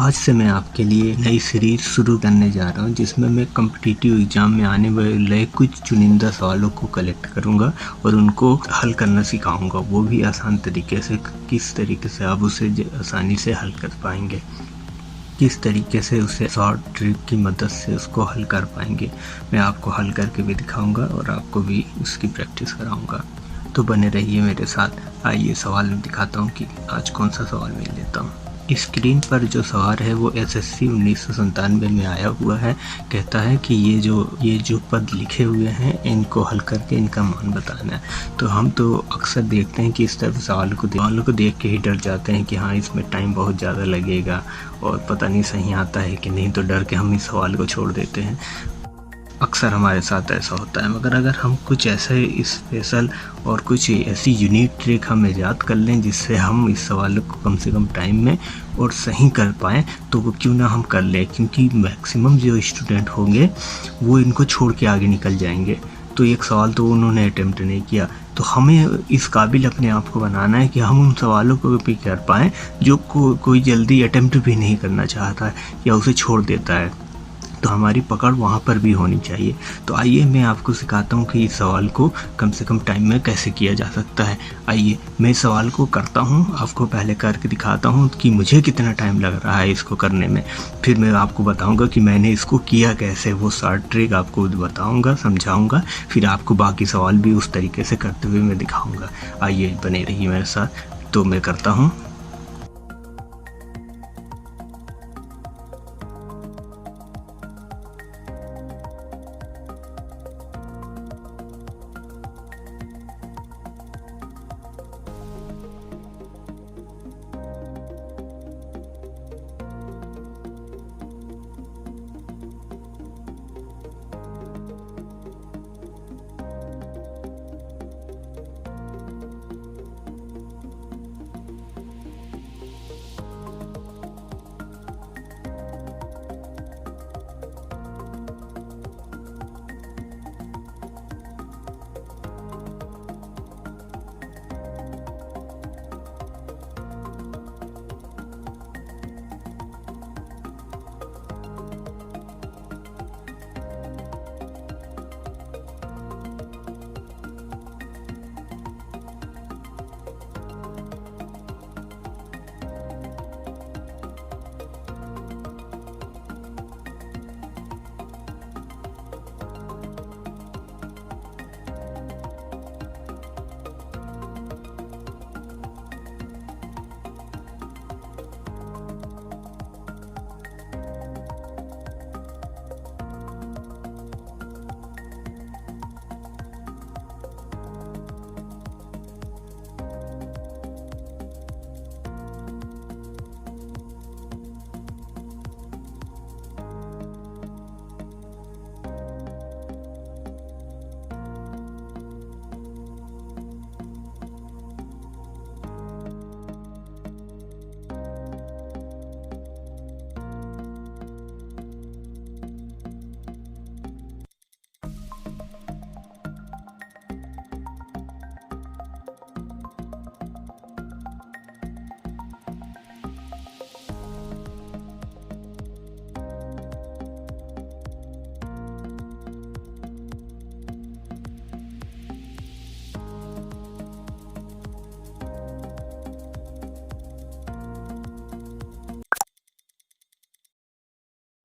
आज से मैं आपके लिए नई सीरीज शुरू करने जा रहा हूं जिसमें मैं कॉम्पिटिटिव एग्ज़ाम में आने वाले कुछ चुनिंदा सवालों को कलेक्ट करूंगा और उनको हल करना सिखाऊंगा, वो भी आसान तरीके से। किस तरीके से आप उसे आसानी से हल कर पाएंगे, किस तरीके से उसे शॉर्ट ट्रिक की मदद से उसको हल कर पाएंगे, मैं आपको हल करके भी दिखाऊंगा और आपको भी उसकी प्रैक्टिस कराऊंगा। तो बने रहिए मेरे साथ। आइए सवाल में दिखाता हूँ कि आज कौन सा सवाल मैं लेता हूँ। स्क्रीन पर जो सवाल है वो एसएससी 1997 में आया हुआ है। कहता है कि ये जो पद लिखे हुए हैं इनको हल करके इनका मान बताना है। तो हम तो अक्सर देखते हैं कि इस तरह सवालों को देख के ही डर जाते हैं कि हाँ इसमें टाइम बहुत ज़्यादा लगेगा और पता नहीं सही आता है कि नहीं, तो डर के हम इस सवाल को छोड़ देते हैं। अक्सर हमारे साथ ऐसा होता है, मगर अगर हम कुछ ऐसे स्पेशल और कुछ ऐसी यूनिक ट्रिक हम ईजाद कर लें जिससे हम इस सवाल को कम से कम टाइम में और सही कर पाएँ, तो वो क्यों ना हम कर लें, क्योंकि मैक्सिमम जो स्टूडेंट होंगे वो इनको छोड़ के आगे निकल जाएंगे। तो एक सवाल तो उन्होंने अटेम्प्ट नहीं किया, तो हमें इस काबिल अपने आप को बनाना है कि हम उन सवालों को भी कर पाएँ जो कोई जल्दी अटेम्प्ट भी नहीं करना चाहता है या उसे छोड़ देता है। तो हमारी पकड़ वहाँ पर भी होनी चाहिए। तो आइए मैं आपको सिखाता हूँ कि इस सवाल को कम से कम टाइम में कैसे किया जा सकता है। आइए मैं इस सवाल को करता हूँ, आपको पहले करके दिखाता हूँ कि मुझे कितना टाइम लग रहा है इसको करने में। फिर मैं आपको बताऊँगा कि मैंने इसको किया कैसे, वो शॉर्ट ट्रिक आपको बताऊँगा, समझाऊँगा। फिर आपको बाकी सवाल भी उस तरीके से करते हुए मैं दिखाऊँगा। आइए बने रहिए मेरे साथ। तो मैं करता हूँ।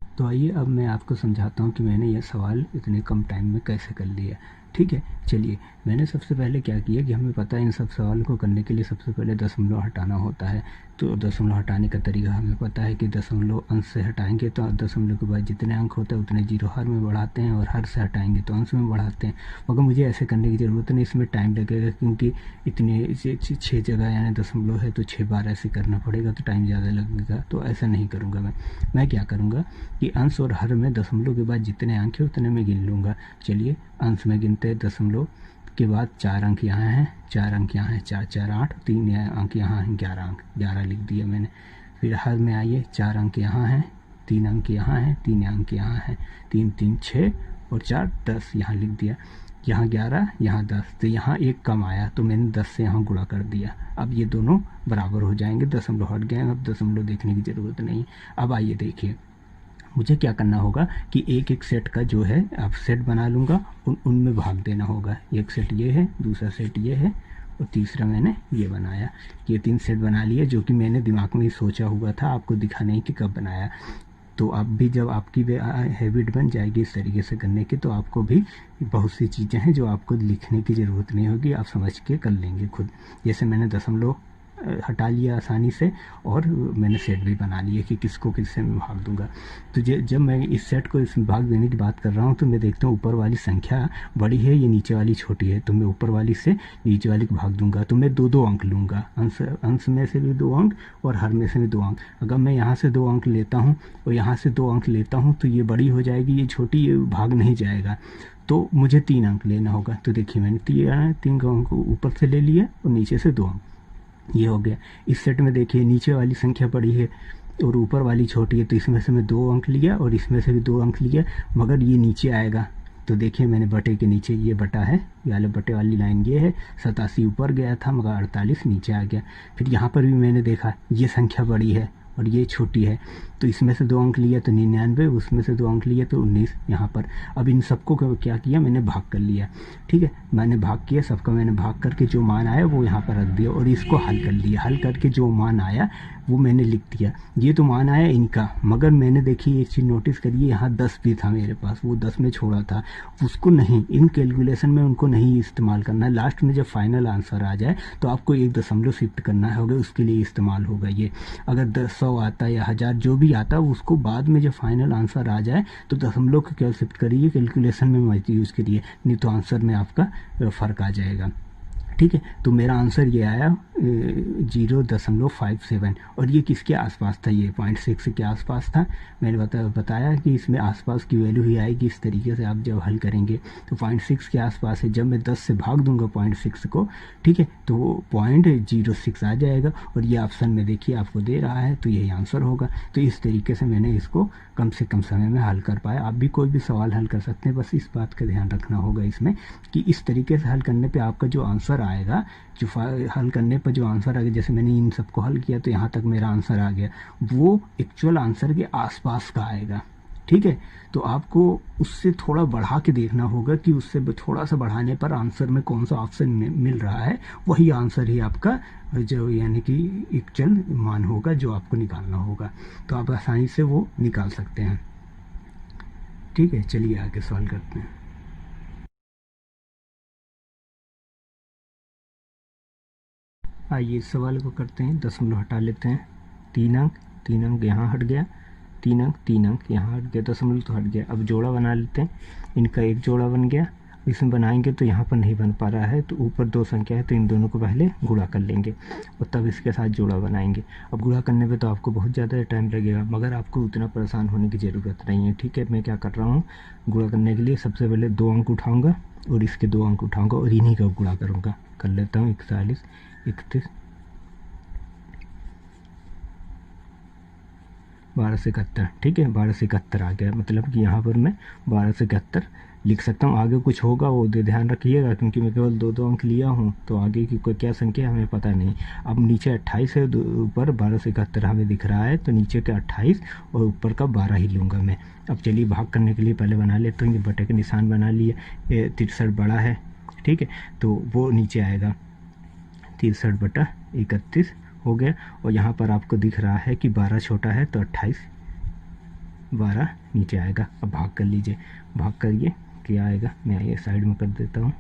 तो आइए अब मैं आपको समझाता हूँ कि मैंने यह सवाल इतने कम टाइम में कैसे कर लिया। ठीक है, चलिए। मैंने सबसे पहले क्या किया कि हमें पता है इन सब सवाल को करने के लिए सबसे पहले दशमलव हटाना होता है। तो दशमलव हटाने का तरीका हमें पता है कि दशमलव अंश से हटाएंगे तो दशमलव के बाद जितने अंक होते हैं उतने जीरो हर में बढ़ाते हैं, और हर से हटाएंगे तो अंश में बढ़ाते हैं। मगर मुझे ऐसे करने की ज़रूरत नहीं, इसमें टाइम लगेगा क्योंकि इतने 6 जगह यानी दशमलव है तो 6 बार ऐसे करना पड़ेगा, तो टाइम ज़्यादा लगेगा। तो ऐसा नहीं करूँगा मैं क्या करूँगा कि अंश और हर में दशमलव के बाद जितने अंक हैं उतने में गिन लूँगा। चलिए अंश में गिनते हैं, दशमलव के बाद 4 अंक यहाँ हैं, 4 अंक यहाँ हैं, 4 4 8, 3 अंक यहाँ हैं, 11 अंक, 11 लिख दिया मैंने। फिर हर में आइए, 4 अंक यहाँ हैं, 3 अंक यहाँ हैं, 3 अंक यहाँ हैं, 3 3 6 और 4 10 यहाँ लिख दिया। यहाँ 11 यहाँ 10, तो यहाँ एक कम आया तो मैंने 10 से यहाँ गुणा कर दिया। अब ये दोनों बराबर हो जाएंगे, दशमलव हट गए, अब दशमलव देखने की ज़रूरत नहीं। अब आइए देखिए, मुझे क्या करना होगा कि एक एक सेट का जो है अब सेट बना लूँगा, उनमें भाग देना होगा। एक सेट ये है, दूसरा सेट ये है, और तीसरा मैंने ये बनाया। ये 3 सेट बना लिए, जो कि मैंने दिमाग में ही सोचा हुआ था, आपको दिखा नहीं कि कब बनाया। तो अब भी जब आपकी हैबिट बन जाएगी इस तरीके से करने की, तो आपको भी बहुत सी चीज़ें हैं जो आपको लिखने की ज़रूरत नहीं होगी, आप समझ के कर लेंगे खुद। जैसे मैंने दशमलव हटा लिया आसानी से, और मैंने सेट भी बना लिया कि किसको किससे मैं भाग दूंगा। तो जब मैं इस सेट को इसमें भाग देने की बात कर रहा हूँ, तो मैं देखता हूँ ऊपर वाली संख्या बड़ी है, ये नीचे वाली छोटी है, तो मैं ऊपर वाली से नीचे वाली को भाग दूंगा। तो मैं 2-2 अंक लूँगा, अंश में से भी 2 अंक और हर में से भी 2 अंक। अगर मैं यहाँ से 2 अंक लेता हूँ और यहाँ से 2 अंक लेता हूँ, तो ये बड़ी हो जाएगी, ये छोटी, ये भाग नहीं जाएगा। तो मुझे 3 अंक लेना होगा। तो देखिए मैंने 3 अंक ऊपर से ले लिया और नीचे से 2 अंक, ये हो गया। इस सेट में देखिए नीचे वाली संख्या बड़ी है और ऊपर वाली छोटी है, तो इसमें से मैं 2 अंक लिया और इसमें से भी 2 अंक लिया, मगर ये नीचे आएगा। तो देखिए मैंने बटे के नीचे ये बटा है, ये वाले बटे वाली लाइन ये है, 87 ऊपर गया था मगर 48 नीचे आ गया। फिर यहाँ पर भी मैंने देखा ये संख्या बड़ी है और ये छोटी है, तो इसमें से 2 अंक लिया तो 99, उसमें से 2 अंक लिया तो 19 यहाँ पर। अब इन सबको क्या किया, मैंने भाग कर लिया। ठीक है, मैंने भाग किया, सबका मैंने भाग करके जो मान आया वो यहाँ पर रख दिया और इसको हल कर लिया। हल करके जो मान आया वो मैंने लिख दिया। ये तो मान आया इनका, मगर मैंने देखिए एक चीज़ नोटिस करिए, यहाँ 10 भी था मेरे पास, वो 10 में छोड़ा था, उसको नहीं, इन कैलकुलेशन में उनको नहीं इस्तेमाल करना है। लास्ट में जब फाइनल आंसर आ जाए तो आपको 1 दशमलव शिफ्ट करना होगा, उसके लिए इस्तेमाल होगा ये। अगर 100 आता या 1000 जो भी आता, उसको बाद में जब फाइनल आंसर आ जाए तो दशमलव को क्या शिफ्ट करिए, कैलकुलेशन में मत यूज़ करिए, नहीं तो आंसर में आपका फ़र्क आ जाएगा। ठीक है, तो मेरा आंसर ये आया 0.57, और ये किसके आसपास था, ये 0.6 के आसपास था। मैंने बताया कि इसमें आसपास की वैल्यू ही आएगी इस तरीके से आप जब हल करेंगे। तो 0.6 के आसपास है, जब मैं 10 से भाग दूंगा 0.6 को, ठीक है, तो 0.06 आ जाएगा, और ये ऑप्शन में देखिए आपको दे रहा है, तो यही आंसर होगा। तो इस तरीके से मैंने इसको कम से कम समय में हल कर पाया। आप भी कोई भी सवाल हल कर सकते हैं, बस इस बात का ध्यान रखना होगा इसमें कि इस तरीके से हल करने पे आपका जो आंसर आएगा, जो हल करने पर जो आंसर आ गया, जैसे मैंने इन सबको हल किया तो यहाँ तक मेरा आंसर आ गया, वो एक्चुअल आंसर के आसपास का आएगा। ठीक है, तो आपको उससे थोड़ा बढ़ा के देखना होगा कि उससे थोड़ा सा बढ़ाने पर आंसर में कौन सा ऑप्शन मिल रहा है, वही आंसर ही आपका जो यानी कि एक्चुअल मान होगा जो आपको निकालना होगा। तो आप आसानी से वो निकाल सकते हैं। ठीक है, चलिए आगे सवाल करते हैं। आइए इस सवाल को करते हैं, दशमलव हटा लेते हैं, 3 अंक यहाँ हट गया, 3 अंक यहाँ हट गया, दशमलव तो हट गया। अब जोड़ा बना लेते हैं, इनका एक जोड़ा बन गया, इसमें बनाएंगे तो यहाँ पर नहीं बन पा रहा है, तो ऊपर 2 संख्या है तो इन दोनों को पहले गुणा कर लेंगे और तब इसके साथ जोड़ा बनाएंगे। अब गुणा करने पे तो आपको बहुत ज़्यादा टाइम लगेगा, मगर आपको उतना परेशान होने की ज़रूरत नहीं है। ठीक है, मैं क्या कर रहा हूँ, गुणा करने के लिए सबसे पहले 2 अंक उठाऊँगा और इसके 2 अंक उठाऊँगा और इन्हीं का गुणा करूँगा। कर लेता हूँ, 41, 31, 12 से 71। ठीक है, 12 से 71 आ गया, मतलब कि यहाँ पर मैं 12 से 71 लिख सकता हूँ। आगे कुछ होगा वो ध्यान रखिएगा, क्योंकि मैं केवल 2 अंक लिया हूँ, तो आगे की कोई क्या संख्या हमें पता नहीं। अब नीचे 28 है, ऊपर 12 से 71 हमें दिख रहा है, तो नीचे का 28 और ऊपर का 12 ही लूँगा मैं। अब चलिए भाग करने के लिए पहले बना लेते हैं, ये बटे का निशान बना लिए, 63 बड़ा है, ठीक है, तो वो नीचे आएगा, 63/31 हो गया। और यहाँ पर आपको दिख रहा है कि 12 छोटा है, तो 28, 12 नीचे आएगा। अब भाग कर लीजिए, भाग करिए, क्या आएगा, मैं ये साइड में कर देता हूँ।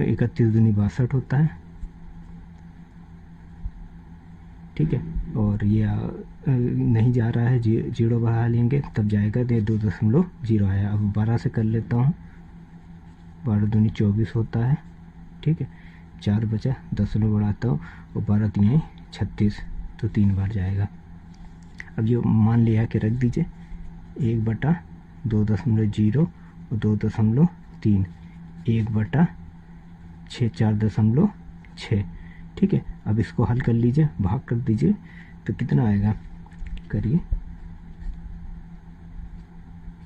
31 दूनी 62 होता है, ठीक है, और ये नहीं जा रहा है, जीरो बढ़ा लेंगे तब जाएगा, ये 2.0 आया। अब 12 से कर लेता हूँ, 12 दूनी 24 होता है, ठीक है, 4 बचा, 10 बढ़ाता हूँ और 12 3 36, तो 3 बार जाएगा। अब ये मान लिया के रख दीजिए, 1/2.0 और 2.3, 1/6, 4.6, ठीक है। अब इसको हल कर लीजिए, भाग कर दीजिए, तो कितना आएगा, करिए,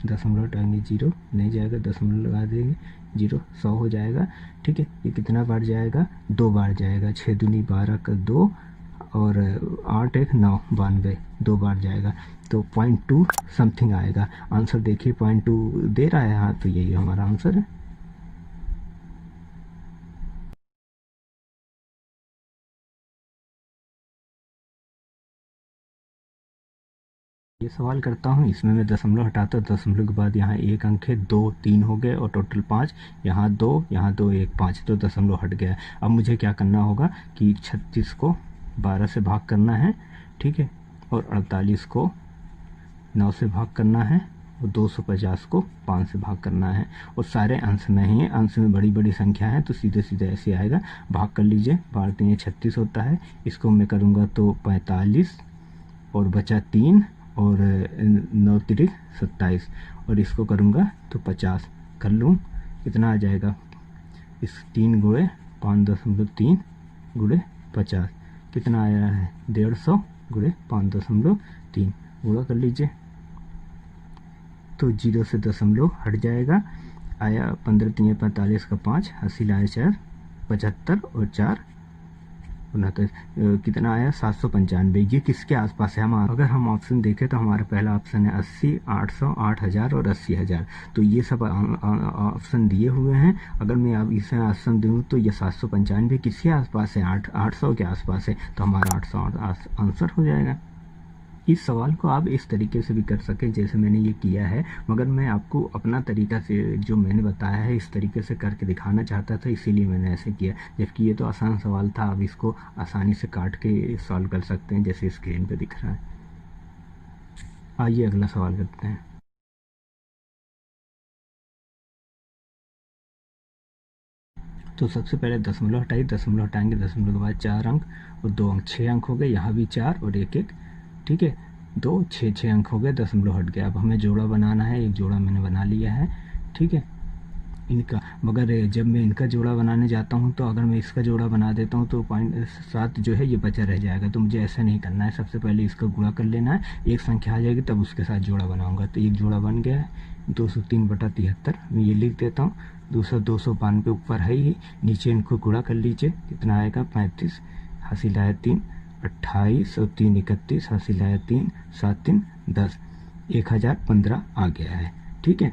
दशमलव हटाएंगे 0 नहीं जाएगा, दशमलव लगा देंगे 0, 100 हो जाएगा। ठीक है, ये कितना बार जाएगा, 2 बार जाएगा। 6 दूनी 12 का 2 और 8 1 9 92, 2 बार जाएगा तो 0.2 समथिंग आएगा। आंसर देखिए 0.2 दे रहा है। हाँ, तो यही हमारा आंसर है। ये सवाल करता हूँ, इसमें मैं दशमलव हटाता हूँ, दशमलव के बाद यहाँ एक अंक है, 2 3 हो गए और टोटल 5, यहाँ 2 1 5, तो दशमलव हट गया। अब मुझे क्या करना होगा कि 36 को 12 से भाग करना है, ठीक है, और 48 को 9 से भाग करना है और 250 को 5 से भाग करना है। और सारे अंश में ही है, अंश में बड़ी बड़ी संख्या है तो सीधे सीधे ऐसे आएगा। भाग कर लीजिए, 12 36 होता है, इसको मैं करूँगा तो 45 और बचा 3 और 9 3 27 और इसको करूँगा तो 50 कर लूँ, कितना आ जाएगा, इस 3 गुणे 5.3 गुणे 50 कितना आया है, 150 गुणे 5.3 गुणा कर लीजिए तो 0 से दशमलव हट जाएगा। आया 15 3 45 का 5, 80 लाया 4 75 और 4 69, कितना आया 795। ये किसके आसपास है? हम अगर हम ऑप्शन देखें तो हमारा पहला ऑप्शन है 80 800 8000 और 80,000, तो ये सब ऑप्शन दिए हुए हैं। अगर मैं अब इसे ऑप्शन दूँ तो ये 795 किसके आसपास है, 800 के आसपास है, तो हमारा 800 आंसर हो जाएगा। इस सवाल को आप इस तरीके से भी कर सकें जैसे मैंने ये किया है, मगर मैं आपको अपना तरीका से जो मैंने बताया है इस तरीके से करके दिखाना चाहता था, इसीलिए मैंने ऐसे किया। जबकि ये तो आसान सवाल था, आप इसको आसानी से काट के सॉल्व कर सकते हैं जैसे स्क्रीन पे दिख रहा है। आइए अगला सवाल करते हैं। तो सबसे पहले दशमलव हटाइए, दशमलव हटाएंगे, दशमलव के बाद 4 अंक और 2 अंक, 6 अंक हो गए। यहाँ भी 4 और 1 1, ठीक है, 2 6 अंक हो गए, दशमलव हट गया। अब हमें जोड़ा बनाना है, एक जोड़ा मैंने बना लिया है, ठीक है, इनका। मगर जब मैं इनका जोड़ा बनाने जाता हूँ तो अगर मैं इसका जोड़ा बना देता हूँ तो 0.7 जो है ये बचा रह जाएगा, तो मुझे ऐसा नहीं करना है। सबसे पहले इसका गुणा कर लेना है, एक संख्या आ जाएगी तब उसके साथ जोड़ा बनाऊंगा। तो एक जोड़ा बन गया है, 203/73 मैं ये लिख देता हूँ। दूसरा 292 ऊपर है ही, नीचे इनको गुणा कर लीजिए, कितना आएगा 35, हासिल आया 3, 28 और 3 31, हासिल आया 3, 7 3 10, 1015 आ गया है, ठीक है।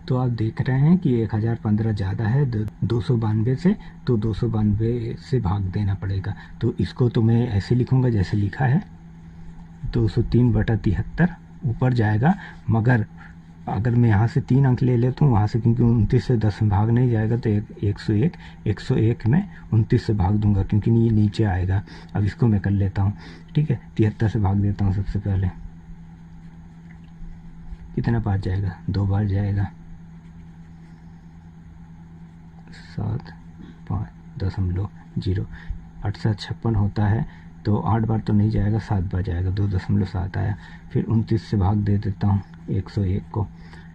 तो आप देख रहे हैं कि 1015 ज़्यादा है 292 से, तो 292 से भाग देना पड़ेगा। तो इसको तो मैं ऐसे लिखूंगा जैसे लिखा है, 203/73 ऊपर जाएगा। मगर अगर मैं यहाँ से 3 अंक ले लेता हूँ वहाँ से, क्योंकि 29 से 10 में भाग नहीं जाएगा, तो 101 में 29 से भाग दूंगा क्योंकि ये नीचे आएगा। अब इसको मैं कर लेता हूँ, ठीक है, 73 से भाग देता हूँ सबसे पहले, कितना बार जाएगा, 2 बार जाएगा, 7 5 0 8 7 56 होता है, तो 8 बार तो नहीं जाएगा, 7 बार जाएगा, 2.7 आया। फिर 29 से भाग दे देता हूँ 101 को,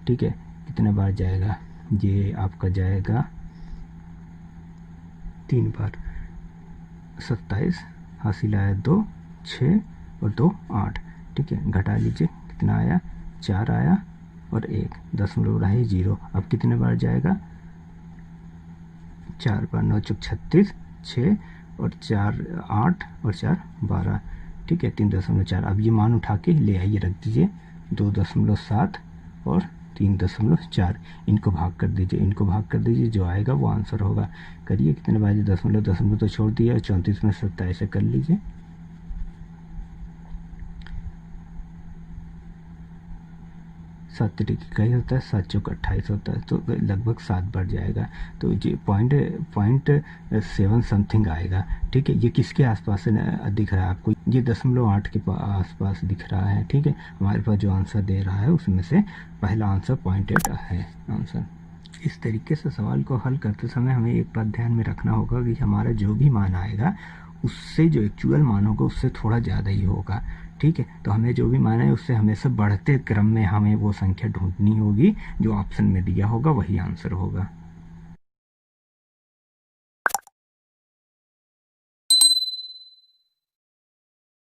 ठीक है, कितने बार जाएगा, ये आपका जाएगा 3 बार, 27, हासिल आया 2 6 और 2 8, ठीक है, घटा लीजिए, कितना आया 4 आया और 1 दशमलव रहा 0। अब कितने बार जाएगा, 4 बार, 9 चौक 36, 6 और 4 8 और 4 12, ठीक है, 3.4। अब ये मान उठा के ले आइए, रख दीजिए, 2.7 और 3.4, इनको भाग कर दीजिए, इनको भाग कर दीजिए, जो आएगा वो आंसर होगा। करिए, कितने बार, दशमलव तो छोड़ दिया, 34 में 27 कर लीजिए। 7 तरीके का ही होता है, 7 चौक 28 होता है, तो लगभग 7 बार जाएगा। तो ये पॉइंट 7 समथिंग आएगा, ठीक है। ये किसके आसपास दिख रहा है आपको, ये 0.8 के आसपास दिख रहा है, ठीक है। हमारे पास जो आंसर दे रहा है उसमें से पहला आंसर 0.8 है आंसर। इस तरीके से सवाल को हल करते समय हमें एक बात ध्यान में रखना होगा कि हमारा जो भी मान आएगा उससे जो एक्चुअल मान होगा उससे थोड़ा ज़्यादा ही होगा, ठीक है। तो हमें जो भी मान है उससे हमेशा बढ़ते क्रम में हमें वो संख्या ढूंढनी होगी, जो ऑप्शन में दिया होगा वही आंसर होगा।